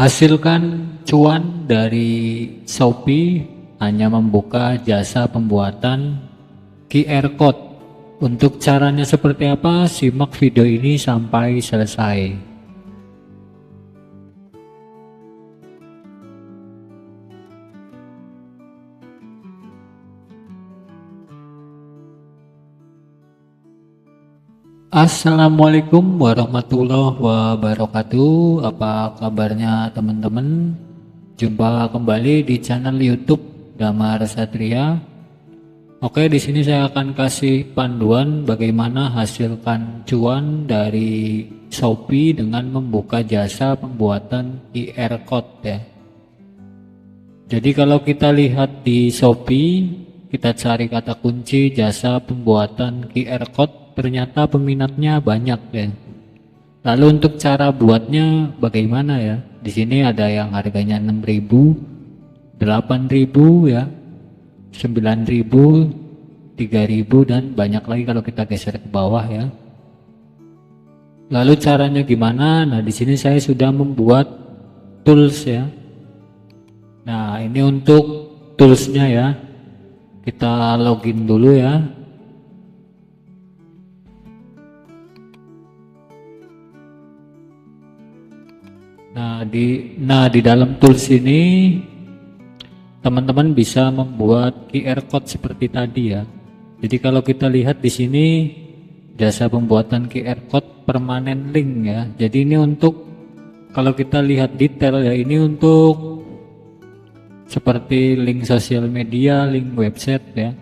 Hasilkan cuan dari Shopee hanya membuka jasa pembuatan QR Code. Untuk caranya seperti apa, simak video ini sampai selesai. Assalamualaikum warahmatullahi wabarakatuh. Apa kabarnya teman-teman? Jumpa kembali di channel YouTube Damar Satria. Oke, di sini saya akan kasih panduan bagaimana hasilkan cuan dari Shopee dengan membuka jasa pembuatan QR Code ya. Jadi kalau kita lihat di Shopee, kita cari kata kunci jasa pembuatan QR Code, ternyata peminatnya banyak ya. Lalu untuk cara buatnya bagaimana ya? Di sini ada yang harganya 6.000, 8.000 ya, 9.000, 3.000 dan banyak lagi kalau kita geser ke bawah ya. Lalu caranya gimana? Nah, di sini saya sudah membuat tools ya. Nah, ini untuk toolsnya ya. Kita login dulu ya. Nah, di dalam tools ini teman-teman bisa membuat QR code seperti tadi ya. Jadi kalau kita lihat di sini jasa pembuatan QR code permanen link ya. Jadi ini untuk kalau kita lihat detail ya, ini untuk seperti link sosial media, link website ya,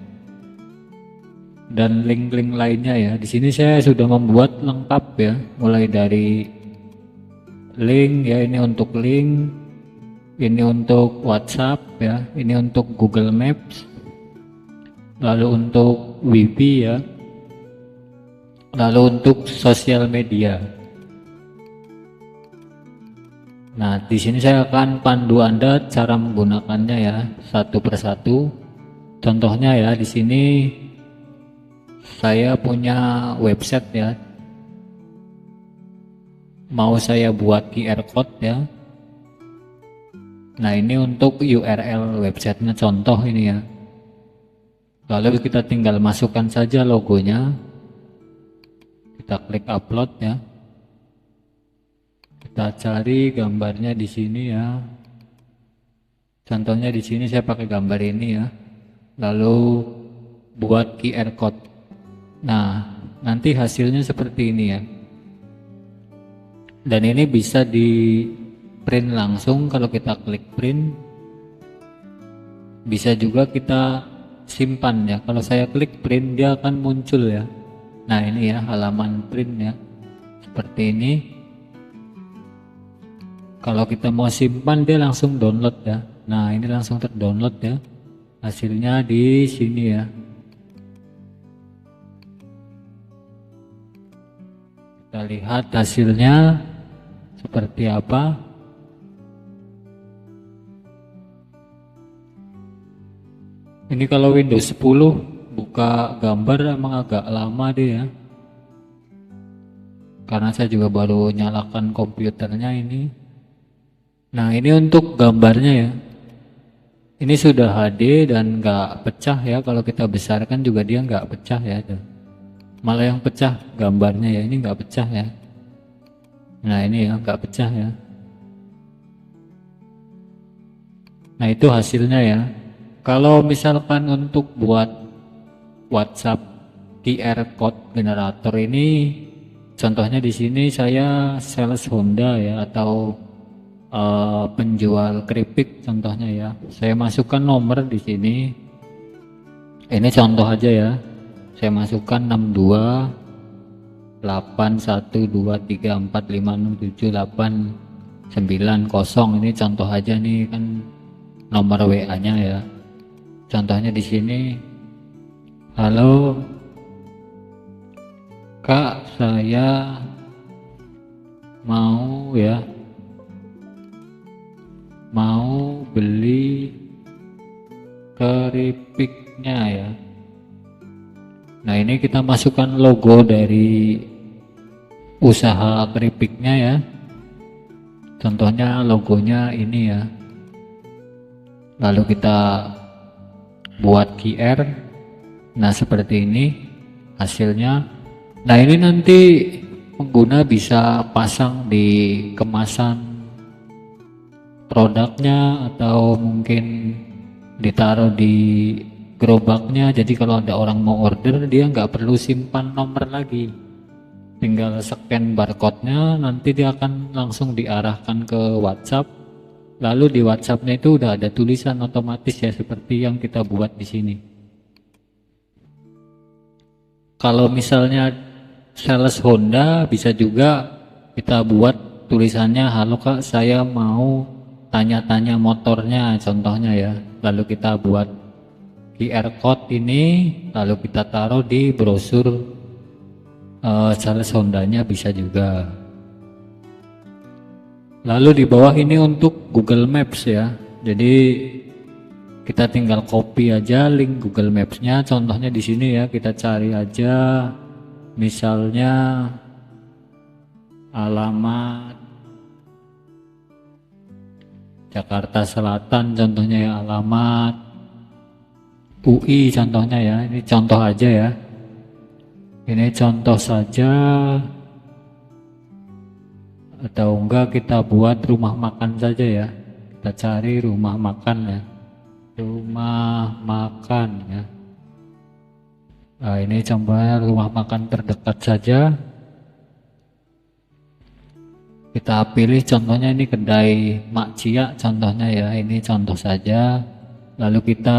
dan link-link lainnya ya. Di sini saya sudah membuat lengkap ya, mulai dari link ya, ini untuk link, ini untuk WhatsApp ya, ini untuk Google Maps, lalu untuk WiFi ya, lalu untuk sosial media. Nah, di sini saya akan pandu Anda cara menggunakannya ya, satu persatu. Contohnya ya, di sini saya punya website ya, mau saya buat QR code ya. Nah, ini untuk URL websitenya, contoh ini ya. Lalu kita tinggal masukkan saja logonya, kita klik upload ya, kita cari gambarnya di sini ya. Contohnya di sini saya pakai gambar ini ya. Lalu buat QR code. Nah, nanti hasilnya seperti ini ya. Dan ini bisa di print langsung kalau kita klik print. Bisa juga kita simpan ya. Kalau saya klik print dia akan muncul ya. Nah, ini ya halaman print ya. Seperti ini. Kalau kita mau simpan dia langsung download ya. Nah, ini langsung terdownload ya. Hasilnya di sini ya. Kita lihat hasilnya seperti apa. Ini kalau Windows 10 buka gambar emang agak lama deh ya. Karena saya juga baru nyalakan komputernya ini. Nah, ini untuk gambarnya ya. Ini sudah HD dan nggak pecah ya. Kalau kita besarkan juga dia nggak pecah ya. Malah yang pecah gambarnya ya. Ini nggak pecah ya. Nah, ini ya nggak pecah ya. Nah, itu hasilnya ya. Kalau misalkan untuk buat WhatsApp QR code generator ini, contohnya di sini saya sales Honda ya, atau penjual keripik contohnya ya. Saya masukkan nomor di sini. Ini contoh aja ya. Saya masukkan 62 812345678990. Ini contoh aja nih kan nomor WA-nya ya. Contohnya di sini, halo Kak, saya mau ya, mau beli keripiknya ya. Nah, ini kita masukkan logo dari usaha keripiknya ya. Contohnya logonya ini ya. Lalu kita buat QR. Nah, seperti ini hasilnya. Nah, ini nanti pengguna bisa pasang di kemasan produknya atau mungkin ditaruh di gerobaknya. Jadi kalau ada orang mau order, dia nggak perlu simpan nomor lagi, tinggal scan barcode-nya, nanti dia akan langsung diarahkan ke WhatsApp. Lalu di WhatsApp-nya itu udah ada tulisan otomatis ya, seperti yang kita buat di sini. Kalau misalnya sales Honda, bisa juga kita buat tulisannya, halo Kak, saya mau tanya-tanya motornya, contohnya ya. Lalu kita buat QR code ini, lalu kita taruh di brosur sales Hondanya, bisa juga. Lalu di bawah ini untuk Google Maps ya. Jadi kita tinggal copy aja link Google Maps-nya. Contohnya di sini ya, kita cari aja misalnya alamat Jakarta Selatan, contohnya ya, alamat UI contohnya ya. Ini contoh aja ya. Ini contoh saja. Atau enggak kita buat rumah makan saja ya, kita cari rumah makan ya, rumah makan ya. Nah, ini coba rumah makan terdekat saja, kita pilih contohnya ini kedai Mak Cia contohnya ya, ini contoh saja. Lalu kita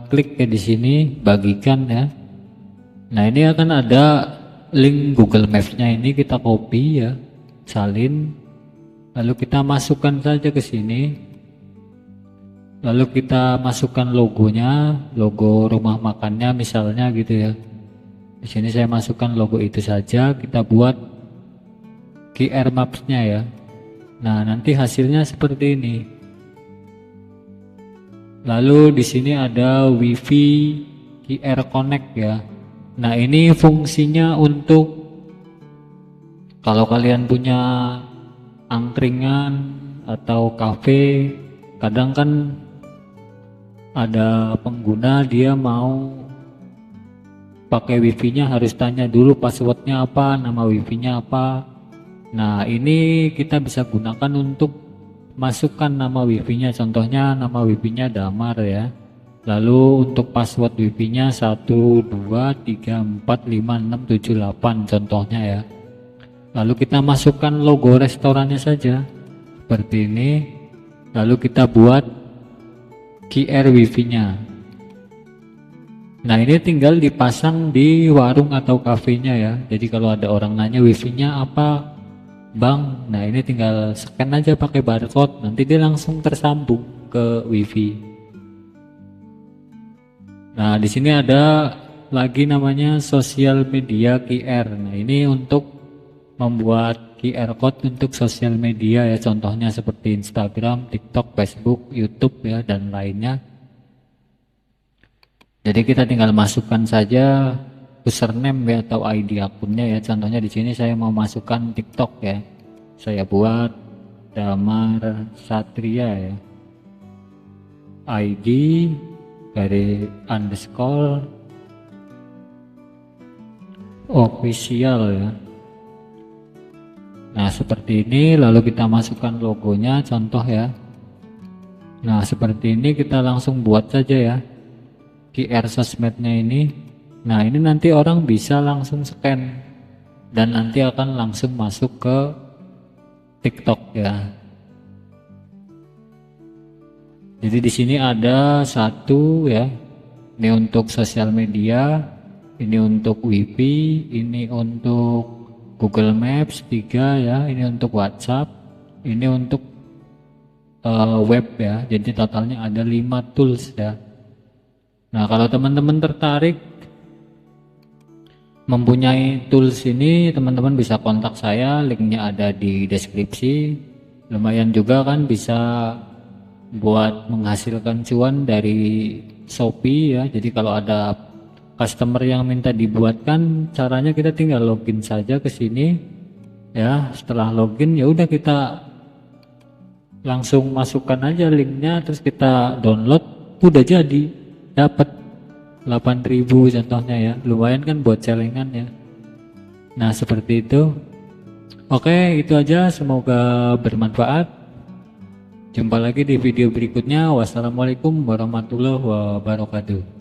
klik di sini bagikan ya. Nah, ini akan ada link Google Maps-nya, ini kita copy ya, salin, lalu kita masukkan saja ke sini, lalu kita masukkan logonya, logo rumah makannya misalnya gitu ya. Di sini saya masukkan logo itu saja, kita buat QR Maps-nya ya. Nah, nanti hasilnya seperti ini. Lalu di sini ada WiFi QR Connect ya. Nah, ini fungsinya untuk kalau kalian punya angkringan atau kafe, kadang kan ada pengguna dia mau pakai wifi-nya harus tanya dulu passwordnya apa, nama wifi-nya apa. Nah, ini kita bisa gunakan untuk masukkan nama wifi-nya, contohnya nama wifi-nya Damar ya. Lalu untuk password wifi-nya 1234567 contohnya ya. Lalu kita masukkan logo restorannya saja seperti ini. Lalu kita buat QR wifi-nya. Nah, ini tinggal dipasang di warung atau kafenya ya. Jadi kalau ada orang nanya wifi-nya apa Bang, nah ini tinggal scan aja pakai barcode, nanti dia langsung tersambung ke wifi. Nah, di sini ada lagi namanya sosial media QR. Nah, ini untuk membuat QR code untuk sosial media ya, contohnya seperti Instagram, TikTok, Facebook, YouTube ya, dan lainnya. Jadi kita tinggal masukkan saja username ya, atau ID akunnya ya. Contohnya di sini saya mau masukkan TikTok ya. Saya buat Damar Satria ya. ID dari underscore official ya. Nah, seperti ini, lalu kita masukkan logonya contoh ya. Nah, seperti ini kita langsung buat saja ya QR sosmednya ini. Nah, ini nanti orang bisa langsung scan dan nanti akan langsung masuk ke TikTok ya. Jadi di sini ada satu ya. Ini untuk sosial media, ini untuk WiFi, ini untuk Google Maps 3 ya, ini untuk WhatsApp, ini untuk web ya. Jadi totalnya ada 5 tools ya. Nah, kalau teman-teman tertarik mempunyai tools ini, teman-teman bisa kontak saya, linknya ada di deskripsi. Lumayan juga kan, bisa buat menghasilkan cuan dari Shopee ya. Jadi kalau ada customer yang minta dibuatkan, caranya kita tinggal login saja ke sini ya. Setelah login ya udah kita langsung masukkan aja linknya, terus kita download, udah jadi, dapat 8.000 contohnya ya, lumayan kan buat celengan ya. Nah seperti itu. Oke, itu aja, semoga bermanfaat. Jumpa lagi di video berikutnya. Wassalamualaikum warahmatullahi wabarakatuh.